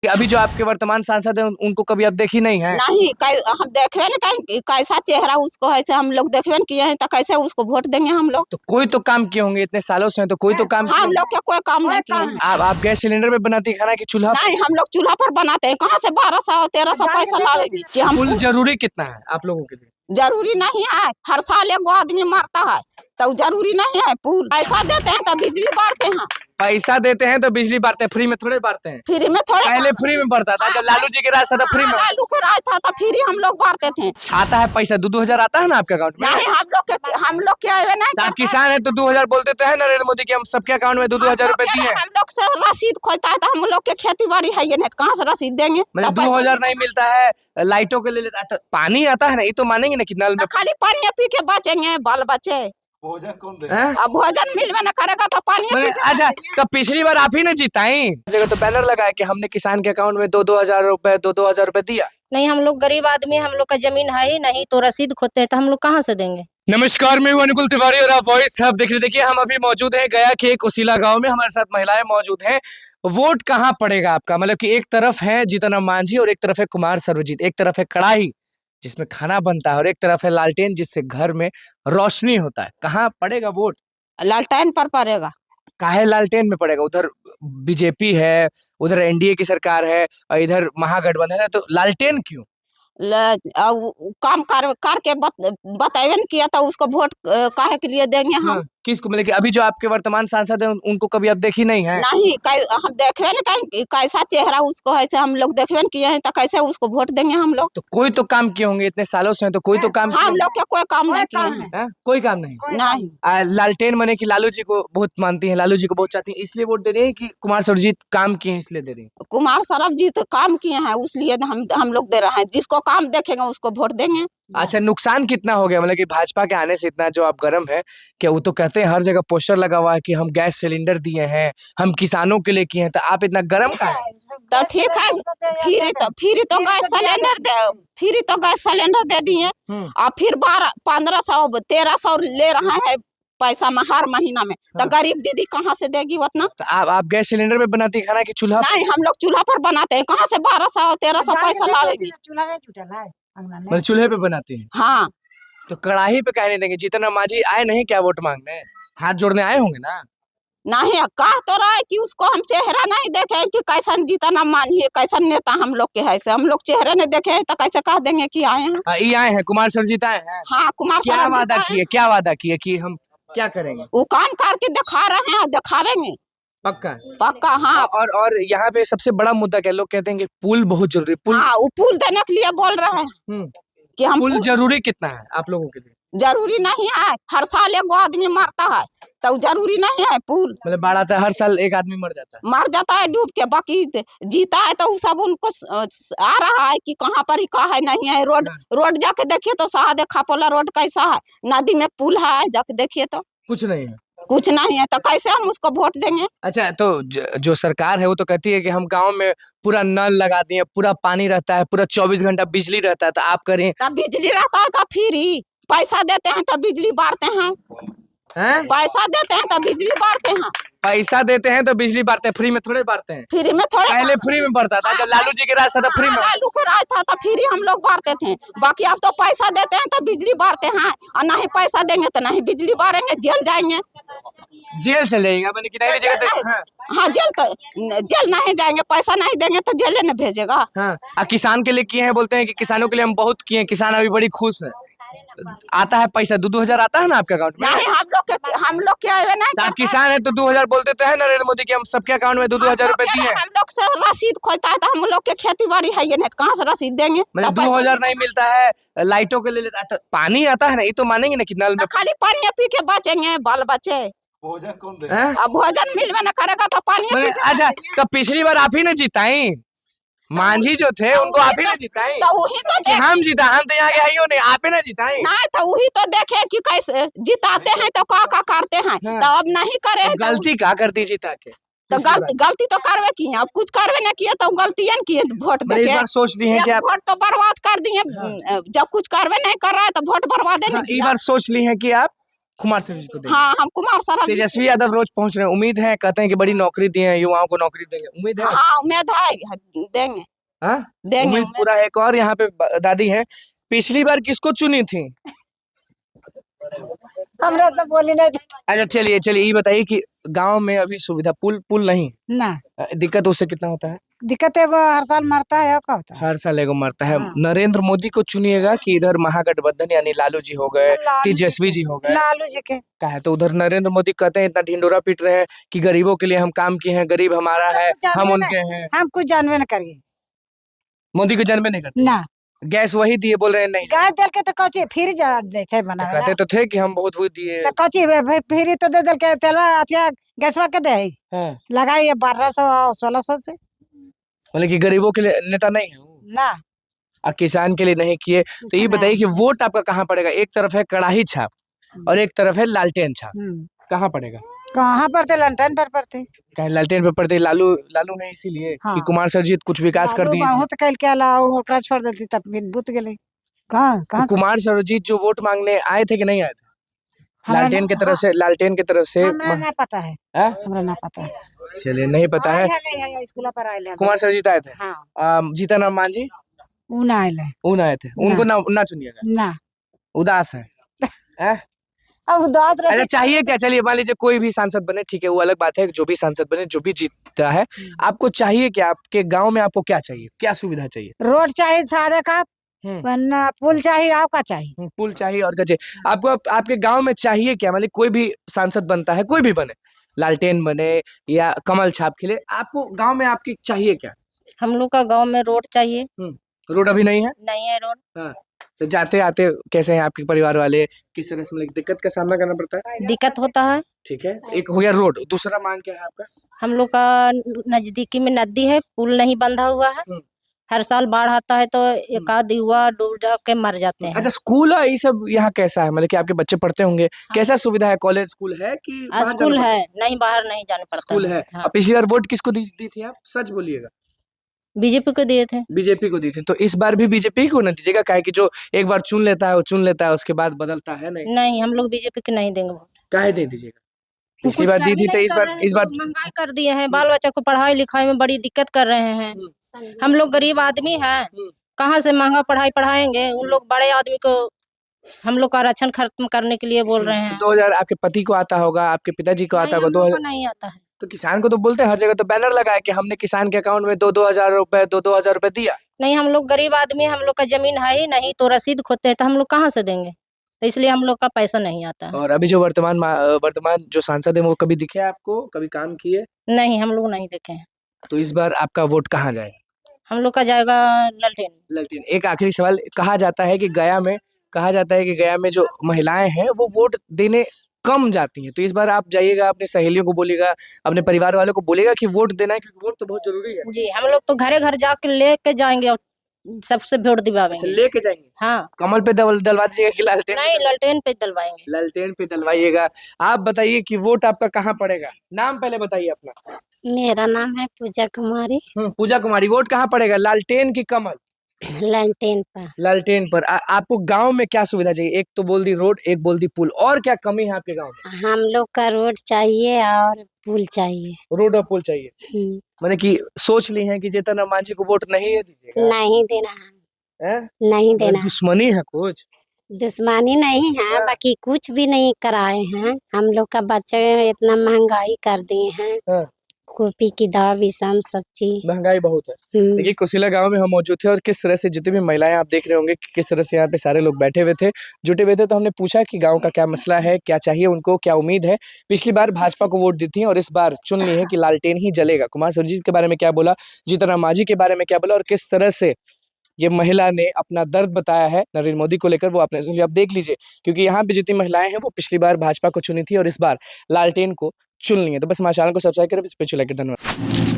अभी जो आपके वर्तमान सांसद हैं उनको कभी आप देखी नहीं है? नहीं हम देखे न कहीं कैसा चेहरा उसको है से हम लोग देखबे न किए हैं तो कैसे उसको वोट देंगे हम लोग। तो कोई तो काम किए होंगे, इतने सालों से हैं तो कोई तो काम किए हम होंगे। लोग के कोई काम नहीं किए हैं। आप गैस सिलेंडर में बनाती खाना की चूल्हा? नहीं, हम लोग चूल्हा पर बनाते हैं। कहाँ से 1200-1300 पैसा लावेगी कि हम? कुल जरूरी कितना है आप लोगों के लिए? जरूरी नहीं है, हर साल एगो आदमी मरता है तो जरूरी नहीं है। पुल पैसा देते हैं तो बिजली बांटते हैं। पैसा देते हैं तो बिजली बांटते हैं, फ्री में थोड़े बांटते हैं। फ्री में थोड़े, पहले फ्री में बढ़ता था जब लालू जी के राज था तो फ्री में। लालू के राज था तो फ्री हम लोग बांटते थे। आता है पैसा 2-2 हजार आता है ना आपके अकाउंट में? नहीं, हम लोग के आए नहीं। आप किसान है तो 2 हजार बोलते तो है नरेंद्र मोदी की हम सबके अकाउंट में 2-2 हजार रुपए दिए। हम लोग से रसीद खोता है तो हम लोग के खेती बाड़ी है ये नहीं, कहाँ से रसीद देंगे? मतलब 2 हजार नहीं मिलता है, लाइटों के लिए पानी आता है ना, ये तो मानेंगे ना कि नल में खाली पानी पी के बचेंगे बाल बच्चे। भोजन कौन दे? अब भोजन मिलवे न करेगा तो पानी पी के। अच्छा, तो पिछली बार आप ही ने जिताई जगह तो बैनर लगाया कि हमने किसान के अकाउंट में 2-2 हजार रुपए 2-2 हजार रुपए दिया। नहीं, हम लोग गरीब आदमी, हम लोग का जमीन है ही नहीं तो रसीद खोते हैं तो हम लोग कहाँ से देंगे? नमस्कार, मैं हूं अनुकुल तिवारी और आप वॉइस हब देख रहे। देखिए हम अभी मौजूद हैं गया के एक उसीला गांव में, हमारे साथ महिलाएं मौजूद हैं। वोट कहाँ पड़ेगा आपका? मतलब कि एक तरफ है जीतन राम मांझी और एक तरफ है कुमार सर्वजीत, एक तरफ है कढ़ाई जिसमें खाना बनता है और एक तरफ है लालटेन जिससे घर में रोशनी होता है। कहाँ पड़ेगा वोट? लालटेन पर पड़ेगा। काहे लालटेन में पड़ेगा? उधर बीजेपी है, उधर एनडीए की सरकार है और इधर महागठबंधन है, तो लालटेन क्यों? काम करके बताइए न किया तो उसको वोट काहे के लिए देंगे हम? हाँ, किसको? मतलब कि अभी जो आपके वर्तमान सांसद हैं उनको कभी आप देखी नहीं है? नहीं, हम देखे न कहीं कैसा चेहरा उसको है से हम लोग देखबे न किए हैं तो कैसे उसको वोट देंगे हम लोग? तो कोई तो काम किए होंगे, इतने सालों से हैं तो कोई तो काम किए हम होंगे। लोग के कोई काम नहीं किए हैं। कोई काम नहीं। नहीं, लालटेन मने कि लालू जी को बहुत मानती हैं, लालू जी को बहुत चाहती हैं, इसलिए वोट दे रही है कि कुमार सर्वजीत काम किए हैं इसलिए दे रही हैं? कुमार सरबजीत काम किए हैं उसलिए हम लोग दे रहे हैं। जिसको काम देखेंगे उसको वोट देंगे। अच्छा, नुकसान कितना हो गया मतलब कि भाजपा के आने से इतना जो आप गर्म है? क्या वो तो कहते हैं हर जगह पोस्टर लगा हुआ है कि हम गैस सिलेंडर दिए हैं, हम किसानों के लिए किए हैं, तो आप इतना गर्म का है? तो ठीक है, फिर तो गैस सिलेंडर दे दिए और फिर 1500 1300 ले रहा है पैसा में हर महीना में। तो गरीब दीदी कहाँ से देगी उतना? तो आप गैस सिलेंडर में बनाती खाना की चूल्हा? नहीं, हम लोग चूल्हा पर बनाते हैं। कहाँ से 1200-1300 पैसा लावेगी? मतलब चूल्हे पे बनाती हैं? हाँ, तो कढ़ाई पे काहे नहीं देंगे? जीतन राम मांझी आए नहीं क्या वोट मांगने? हाथ जोड़ने आए होंगे ना? नहीं कह तो रहा है कि उसको हम चेहरा नहीं देखे कि कैसन जीतन राम मांझी कैसन नेता हम लोग के है से। हम लोग चेहरे नहीं देखे हैं तो कैसे कह देंगे कि आए हैं? ये आए हैं, कुमार सर्वजीत आए हैं। हाँ, कुमार क्या सरबजीत वादा आए किए, हैं। क्या वादा किए कि हम क्या करेंगे? वो काम करके दिखा रहे हैं, दिखावेंगे पक्का? पक्का। हाँ, और यहाँ पे सबसे बड़ा मुद्दा क्या, लोग कहते हैं कि पुल बहुत जरूरी, पुल। हाँ, वो पुल देने के लिए बोल रहे हैं कि हम पुल जरूरी कितना है आप लोगों के लिए? जरूरी नहीं है, हर साल एगो आदमी मरता है तो जरूरी नहीं है पुल। मतलब बाढ़ आता है हर साल एक आदमी मर जाता है? मर जाता है डूब के, बाकी जीता है तो सब उनको आ रहा है कि कहाँ पर ही का है नहीं है। रोड जाके देखिए तो साहा खापोला रोड कैसा है, नदी में पुल है, जाके देखिए तो कुछ नहीं है। कुछ नहीं है तो कैसे हम उसको वोट देंगे? अच्छा, तो जो सरकार है वो तो कहती है कि हम गांव में पूरा नल लगा दिए, पूरा पानी रहता है, पूरा 24 घंटा बिजली रहता है, तो आप करें? तब बिजली रहता है का फ्री? पैसा देते हैं तब बिजली बांटते हैं। पैसा देते हैं तब बिजली बांटते हैं। पैसा देते हैं तो बिजली बांटते हैं, फ्री में थोड़े बांटते हैं। फ्री में थोड़े, पहले फ्री में बढ़ता था जब लालू जी के राज था, फ्री में। लालू के राज था तो फ्री हम लोग बांटते थे। बाकी अब तो पैसा देते हैं तो बिजली बांटते हैं और नहीं पैसा देंगे तो नहीं बिजली बांटेंगे, जेल जाएंगे। जेल चल जाएगा मैंने कि नहीं जगह। हाँ, जेल नहीं जाएंगे, पैसा नहीं देंगे तो जेल न भेजेगा। हाँ, किसान के लिए किए हैं, बोलते हैं कि किसानों के लिए हम बहुत किए हैं, किसान अभी बड़ी खुश है। आता है पैसा 2-2 हजार आता है ना आपके अकाउंट में? नहीं, हम लोग के आए नहीं। आप किसान है तो 2 हजार बोलते तो है नरेंद्र मोदी की हम सबके अकाउंट में 2-2 हजार रुपए दिए हैं। हम लोग से रसीद खोता है तो हम लोग के खेती बाड़ी है ये नहीं, कहाँ से रसीद देंगे? मतलब 2 हजार नहीं मिलता है, लाइटों के लिए पानी आता है ना, ये तो मानेंगे ना कि नल में। खाली पानी पी के बचेंगे बाल बच्चे। भोजन कौन दे? अब भोजन मिलवे न करेगा तो पानी। अच्छा, तो पिछली बार आप ही ने जिताई, मांझी जो थे उनको आप ही ने जिताई? तो वही तो हम जीता, हम तो यहाँ के हैं नहीं, आप ही ने जिताई। नहीं तो वही तो देखे कि कैसे जिताते हैं तो का करते हैं। तो अब नहीं करे तो गलती क्या करती जीता के? तो गलती तो करवे किए, अब कुछ करवे न किए तो गलतियां किए वोट इस देके। बार सोच ली है कि आप वोट तो बर्बाद कर दिए। जब कुछ करवे नहीं कर रहा है तो वोट बर्बाद है। इस बार सोच ली है कि आप कुमार सर्वजीत को देंगे। हाँ हम कुमार सर्वजीत। तेजस्वी यादव रोज पहुंच रहे हैं, उम्मीद है, कहते हैं कि बड़ी नौकरी दिए हैं, युवाओं को नौकरी देंगे, उम्मीद है? हाँ उम्मीद है देंगे। हाँ? देंगे उम्मीद पूरा है। एक और यहाँ पे दादी है, पिछली बार किसको चुनी थी? हमरा तो बोली नहीं अच्छा चलिए चलिए, ये बताइए कि गांव में अभी सुविधा पुल नहीं, ना दिक्कत उससे कितना होता है? दिक्कत है, वो हर साल मरता है और का होता है। हर साल एगो मरता है। हाँ। नरेंद्र मोदी को चुनिएगा कि इधर महागठबंधन यानी लालू जी हो गए, तेजस्वी जी हो गए? लालू जी के का है तो उधर नरेंद्र मोदी कहते हैं, इतना ढिंडोरा पीट रहे हैं कि गरीबों के लिए हम काम किए हैं, गरीब हमारा है, हम उनके हैं। हम कुछ जानवे न करिए मोदी को जानबे नहीं करते। ना गैस वही दिए, बोल रहे हैं नहीं। गैस दल के तो कौची फिर जा देते बना कहते तो थे कि हम बहुत वो दिए। तो कौची फिर तो दे दल के तेलवा अथिया गैसवा के दे हाँ। लगाई 1200 और 1600 से। मतलब कि गरीबों के लिए नेता नहीं है वो, ना और किसान के लिए नहीं किए। तो ये बताइए कि वोट आपका कहाँ पड़ेगा? एक तरफ है कड़ाही छाप और एक तरफ है लालटेन छाप, कहाँ पड़ेगा? कहाँ पड़ते लंटन पर पड़ते। कहीं लालटेन पे पड़ते, लालू लालू है इसीलिए हाँ। कि कुमार सर्वजीत कुछ विकास कर दिए। बहुत कल के अलावा ओकरा छोड़ देती तब फिर बुत गेले। कहाँ तो कुमार सर्वजीत जो वोट मांगने आए थे कि नहीं आए थे? लालटेन की तरफ से, लालटेन की तरफ से हमरा ना पता है, हमरा ना पता है। चलिए नहीं पता है। स्कूल पर आए कुमार सर्वजीत आए थे। हाँ जीतन राम मांझी ऊन आए उन आए थे, उनको ना चुनिएगा, ना उदास है। अब उदास अच्छा चाहिए क्या? चलिए मान लीजिए कोई भी सांसद बने, ठीक है, वो अलग बात है, जो भी सांसद बने, जो भी जीतता है, आपको चाहिए क्या? आपके गांव में आपको क्या चाहिए, क्या सुविधा चाहिए? रोड चाहिए सादा का, वरना पुल चाहिए, आपका चाहिए। पुल चाहिए और क्या चाहिए आपको? आपके गांव में चाहिए क्या? मतलब कोई भी सांसद बनता है, कोई भी बने, लालटेन बने या कमल छाप खिले, आपको गांव में आपकी चाहिए क्या? हम लोग का गांव में रोड चाहिए। रोड अभी नहीं है? नहीं है रोड। हाँ। तो जाते आते कैसे हैं आपके परिवार वाले, किस तरह से मतलब दिक्कत का सामना करना पड़ता है? दिक्कत होता है। ठीक है, एक हो गया रोड, दूसरा मांग क्या है आपका? हम लोग का नजदीकी में नदी है, पुल नहीं बंधा हुआ है। हर साल बाढ़ आता है तो एक आध युवा डूब जा के मर जाते हैं। अच्छा स्कूल है, ये सब यहाँ कैसा है? मतलब कि आपके बच्चे पढ़ते होंगे, कैसा सुविधा है? कॉलेज स्कूल है कि स्कूल है? नहीं, बाहर नहीं जाना पड़ता। स्कूल है। हाँ। अब पिछली बार वोट किसको दी थी आप? सच बोलिएगा। बीजेपी को दिए थे। बीजेपी को दी थी, तो इस बार भी बीजेपी को ना दीजिएगा, काहे कि जो एक बार चुन लेता है वो चुन लेता है, उसके बाद बदलता है नहीं। नहीं, हम लोग बीजेपी को नहीं देंगे वोट। काहे दे दीजिएगा? पिछली बार दी थी तो इस बार महंगाई कर दिए हैं, बाल बच्चा को पढ़ाई लिखाई में बड़ी दिक्कत कर रहे हैं। हम लोग गरीब आदमी हैं, कहाँ से महंगा पढ़ाई पढ़ाएंगे? उन लोग बड़े आदमी को हम लोग का आरक्षण खत्म करने के लिए बोल रहे हैं। 2000 आपके पति को आता होगा, आपके पिताजी को आता होगा, 2000 नहीं आता है। तो किसान को तो बोलते हैं, हर जगह तो बैनर लगाया कि हमने किसान के अकाउंट में 2-2 हजार रुपए 2-2 हजार रुपए दिया। नहीं, हम लोग गरीब आदमी, हम लोग का जमीन है ही नहीं, तो रसीद खोते हैं तो हम लोग कहाँ से देंगे? तो इसलिए हम लोग का पैसा नहीं आता है। और अभी जो वर्तमान जो सांसद है वो कभी दिखे आपको, कभी काम किए? नहीं, हम लोग नहीं देखे हैं। तो इस बार आपका वोट कहाँ जाएगा? हम लोग का जाएगा लालटेन। एक आखिरी सवाल, कहा जाता है कि गया में जो महिलाएं हैं वो वोट देने कम जाती हैं, तो इस बार आप जाइएगा, अपने सहेलियों को बोलिएगा, अपने परिवार वालों को बोलिएगा कि वोट देना है, क्योंकि वोट तो बहुत जरूरी है। जी, हम लोग तो घरे घर जाके लेके जाएंगे और सबसे वोट दिवाएंगे। लेके जाएंगे? हाँ। कमल पे डलवा दीजिएगा कि लालटेन? नहीं, लालटेन पे डलवाएंगे। लालटेन पे डलवाइएगा। आप बताइए कि वोट आपका कहाँ पड़ेगा? नाम पहले बताइए अपना। मेरा नाम है पूजा कुमारी। पूजा कुमारी, वोट कहाँ पड़ेगा, लालटेन की कमल? लालटेन पर। लालटेन पर। आपको गांव में क्या सुविधा चाहिए? एक तो बोल दी रोड, एक बोल दी पुल, और क्या कमी है आपके गांव में? हम लोग का रोड चाहिए और पुल चाहिए। रोड और पुल चाहिए। मैंने कि सोच ली है कि जीतन राम मांझी को वोट नहीं दीजिएगा? नहीं देना है, नहीं देना। दुश्मनी है कुछ? दुश्मनी नहीं है, बाकी कुछ भी नहीं कराए हैं। हम लोग का बच्चे इतना महंगाई कर दिए हैं, कॉपी की दाव विषम सब चीज महंगाई बहुत है। देखिए कुशीला गांव में हम मौजूद थे और किस तरह से जितनी भी महिलाएं आप देख रहे होंगे कि किस तरह से यहाँ पे सारे लोग बैठे हुए थे, जुटे हुए थे। तो हमने पूछा कि गांव का क्या मसला है, क्या चाहिए उनको, क्या उम्मीद है। पिछली बार भाजपा को वोट दी थी और इस बार चुन ली है कि लालटेन ही जलेगा। कुमार सर्वजीत के बारे में क्या बोला, जीतन राम मांझी के बारे में क्या बोला, और किस तरह से ये महिला ने अपना दर्द बताया है नरेंद्र मोदी को लेकर, वो आपने सुनिए। आप देख लीजिए, क्योंकि यहाँ पे जितनी महिलाएं हैं वो पिछली बार भाजपा को चुनी थी और इस बार लालटेन को चुन ली है। तो बस हमारे चैनल को सब्सक्राइब करें, इस पे धन्यवाद।